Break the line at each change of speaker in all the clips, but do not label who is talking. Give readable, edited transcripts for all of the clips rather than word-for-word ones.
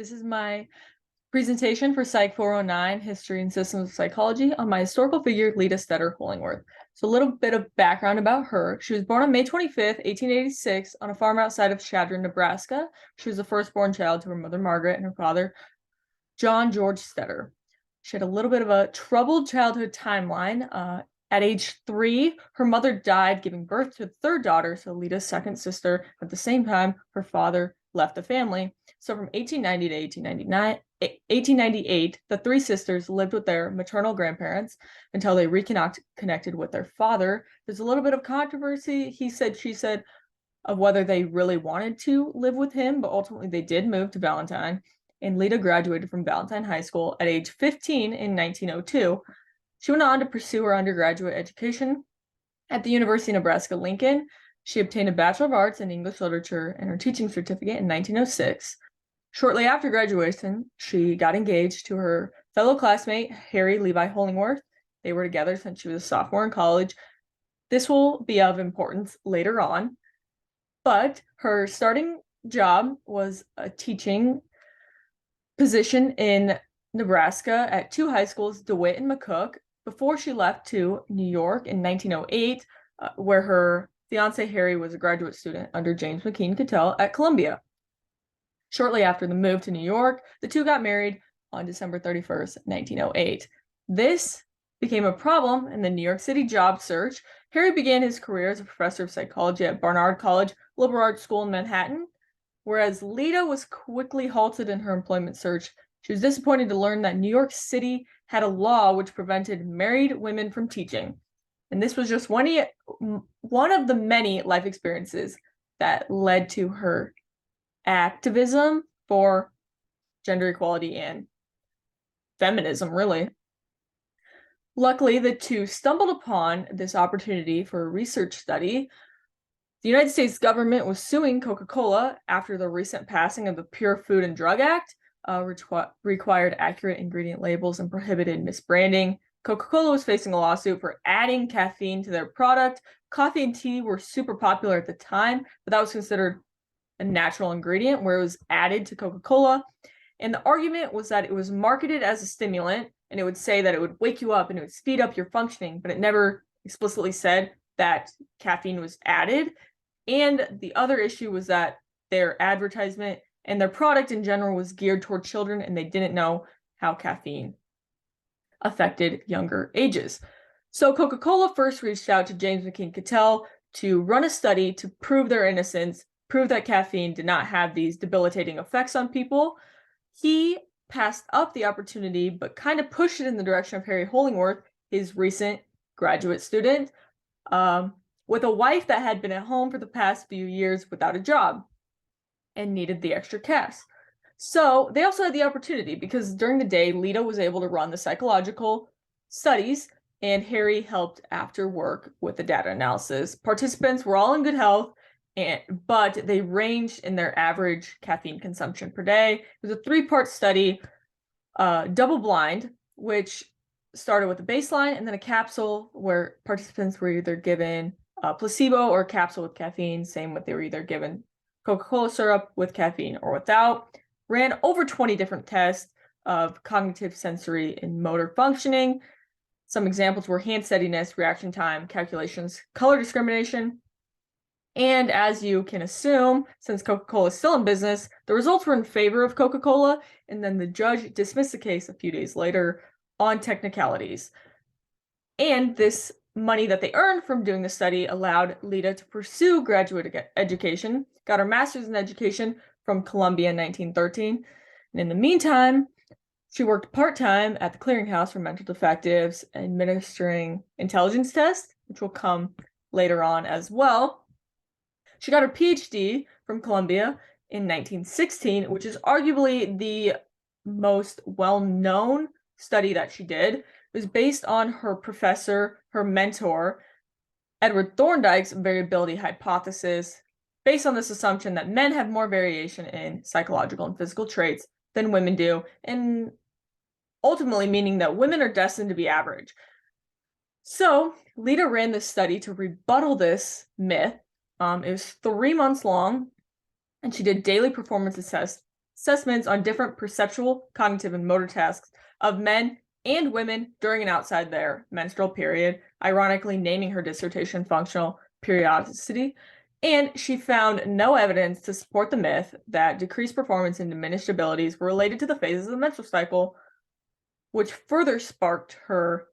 This is my presentation for Psych 409, History and Systems of Psychology, on my historical figure, Leta Stetter Hollingworth. So a little bit of background about her. She was born on May 25th, 1886, on a farm outside of Chadron, Nebraska. She was the firstborn child to her mother, Margaret, and her father, John George Stetter. She had a little bit of a troubled childhood timeline. At age 3, her mother died, giving birth to a third daughter, so Leta's second sister. At the same time, her father left the family. So from 1890 to 1898, the three sisters lived with their maternal grandparents until they reconnected with their father. There's a little bit of controversy, he said, she said, of whether they really wanted to live with him, but ultimately they did move to Valentine. And Leta graduated from Valentine High School at age 15 in 1902. She went on to pursue her undergraduate education at the University of Nebraska-Lincoln. She obtained a Bachelor of Arts in English Literature and her teaching certificate in 1906. Shortly after graduation, she got engaged to her fellow classmate, Harry Levi Hollingworth. They were together since she was a sophomore in college. This will be of importance later on, but her starting job was a teaching position in Nebraska at two high schools, DeWitt and McCook, before she left to New York in 1908, where her fiance Harry was a graduate student under James McKean Cattell at Columbia. Shortly after the move to New York, the two got married on December 31st, 1908. This became a problem in the New York City job search. Harry began his career as a professor of psychology at Barnard College, liberal arts school in Manhattan, whereas Leta was quickly halted in her employment search. She was disappointed to learn that New York City had a law which prevented married women from teaching. And this was just one of the many life experiences that led to her activism for gender equality and feminism, really. Luckily, the two stumbled upon this opportunity for a research study. The United States government was suing Coca-Cola after the recent passing of the Pure Food and Drug Act, which required accurate ingredient labels and prohibited misbranding. Coca-Cola was facing a lawsuit for adding caffeine to their product. Coffee and tea were super popular at the time, but that was considered a natural ingredient where it was added to Coca-Cola. And the argument was that it was marketed as a stimulant, and it would say that it would wake you up and it would speed up your functioning, but it never explicitly said that caffeine was added. And the other issue was that their advertisement and their product in general was geared toward children, and they didn't know how caffeine affected younger ages. So Coca-Cola first reached out to James McKean Cattell to run a study to prove their innocence, prove that caffeine did not have these debilitating effects on people. He passed up the opportunity, but kind of pushed it in the direction of Harry Hollingworth, his recent graduate student, with a wife that had been at home for the past few years without a job and needed the extra cash. So they also had the opportunity because during the day, Leta was able to run the psychological studies and Harry helped after work with the data analysis. Participants were all in good health, but they ranged in their average caffeine consumption per day. It was a 3-part study, double-blind, which started with a baseline and then a capsule where participants were either given a placebo or a capsule with caffeine, same with they were either given Coca-Cola syrup with caffeine or without. Ran over 20 different tests of cognitive, sensory, and motor functioning. Some examples were hand steadiness, reaction time, calculations, color discrimination. And as you can assume, since Coca-Cola is still in business, the results were in favor of Coca-Cola, and then the judge dismissed the case a few days later on technicalities. And this money that they earned from doing the study allowed Leta to pursue graduate education, got her master's in education from Columbia in 1913. And in the meantime, she worked part-time at the clearinghouse for mental defectives, administering intelligence tests, which will come later on as well. She got her PhD from Columbia in 1916, which is arguably the most well-known study that she did. It was based on her professor, her mentor, Edward Thorndike's variability hypothesis, based on this assumption that men have more variation in psychological and physical traits than women do, and ultimately meaning that women are destined to be average. So Leta ran this study to rebuttal this myth. It was 3 months long, and she did daily performance assessments on different perceptual, cognitive, and motor tasks of men and women during and outside their menstrual period, ironically naming her dissertation functional periodicity. And she found no evidence to support the myth that decreased performance and diminished abilities were related to the phases of the menstrual cycle, which further sparked her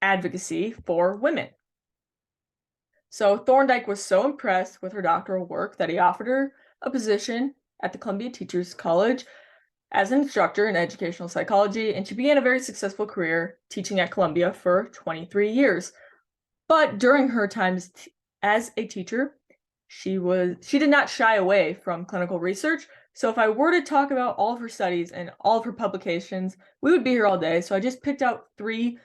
advocacy for women. So Thorndike was so impressed with her doctoral work that he offered her a position at the Columbia Teachers College as an instructor in educational psychology, and she began a very successful career teaching at Columbia for 23 years. But during her times as a teacher, she did not shy away from clinical research. So if I were to talk about all of her studies and all of her publications, we would be here all day. So I just picked out 3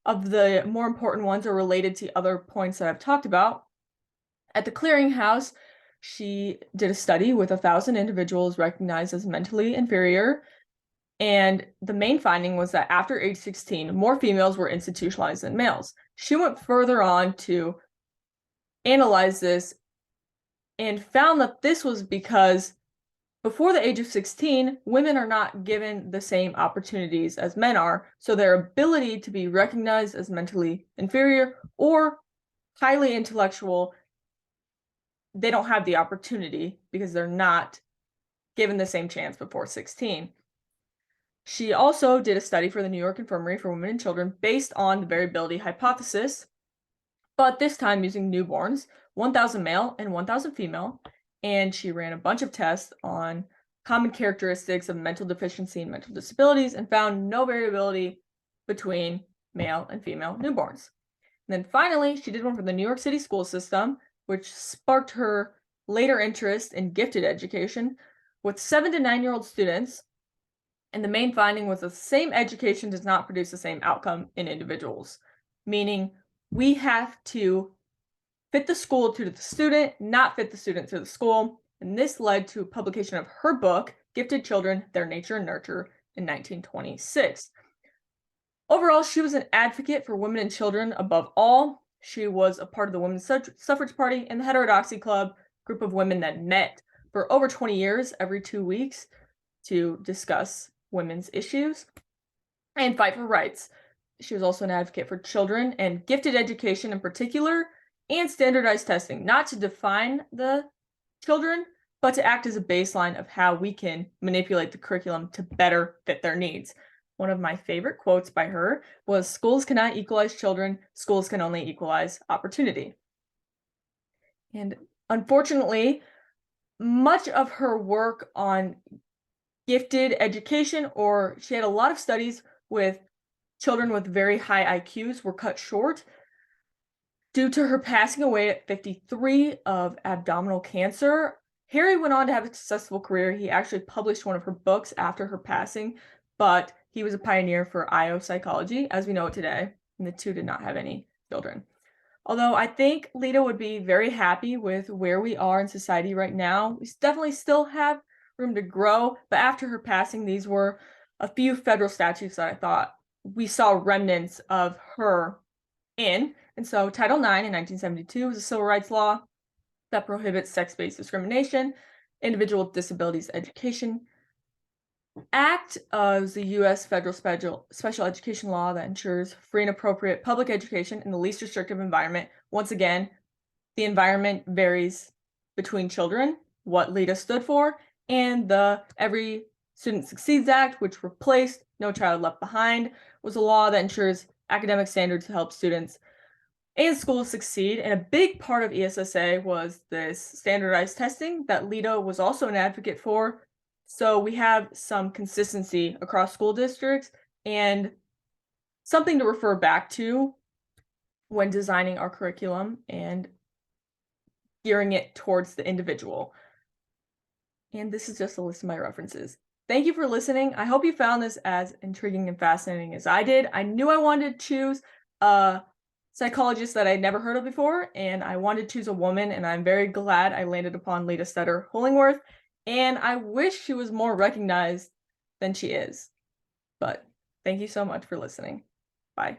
of the more important ones are related to other points that I've talked about. At the Clearinghouse, she did a study with 1,000 individuals recognized as mentally inferior, and the main finding was that after age 16, more females were institutionalized than males. She went further on to analyze this and found that this was because before the age of 16, women are not given the same opportunities as men are, so their ability to be recognized as mentally inferior or highly intellectual, they don't have the opportunity because they're not given the same chance before 16. She also did a study for the New York Infirmary for Women and Children based on the variability hypothesis, but this time using newborns, 1,000 male and 1,000 female, and she ran a bunch of tests on common characteristics of mental deficiency and mental disabilities and found no variability between male and female newborns. And then finally, she did one for the New York City school system, which sparked her later interest in gifted education with 7 to 9-year-old students. And the main finding was the same education does not produce the same outcome in individuals, meaning we have to fit the school to the student, not fit the student to the school. And this led to publication of her book, Gifted Children, Their Nature and Nurture, in 1926. Overall, she was an advocate for women and children above all. She was a part of the Women's Suffrage Party and the Heterodoxy Club, group of women that met for over 20 years every 2 weeks to discuss women's issues and fight for rights. She was also an advocate for children and gifted education in particular, and standardized testing, not to define the children, but to act as a baseline of how we can manipulate the curriculum to better fit their needs. One of my favorite quotes by her was, "Schools cannot equalize children, schools can only equalize opportunity." And unfortunately, much of her work on gifted education, or she had a lot of studies with children with very high IQs, were cut short due to her passing away at 53 of abdominal cancer. Harry went on to have a successful career. He actually published one of her books after her passing, but he was a pioneer for IO psychology as we know it today, and the two did not have any children. Although I think Leta would be very happy with where we are in society right now. We definitely still have room to grow, but after her passing, these were a few federal statutes that I thought we saw remnants of her in. And so Title IX in 1972 was a civil rights law that prohibits sex-based discrimination. Individual with Disabilities Education Act is the U.S. federal special education law that ensures free and appropriate public education in the least restrictive environment. Once again, the environment varies between children, what Leta stood for, and the Every Student Succeeds Act, which replaced No Child Left Behind, was a law that ensures academic standards to help students and schools succeed. And a big part of ESSA was this standardized testing that Leta was also an advocate for. So we have some consistency across school districts and something to refer back to when designing our curriculum and gearing it towards the individual. And this is just a list of my references. Thank you for listening. I hope you found this as intriguing and fascinating as I did. I knew I wanted to choose a psychologist that I'd never heard of before, and I wanted to choose a woman, and I'm very glad I landed upon Leta Stetter Hollingworth, and I wish she was more recognized than she is. But thank you so much for listening. Bye.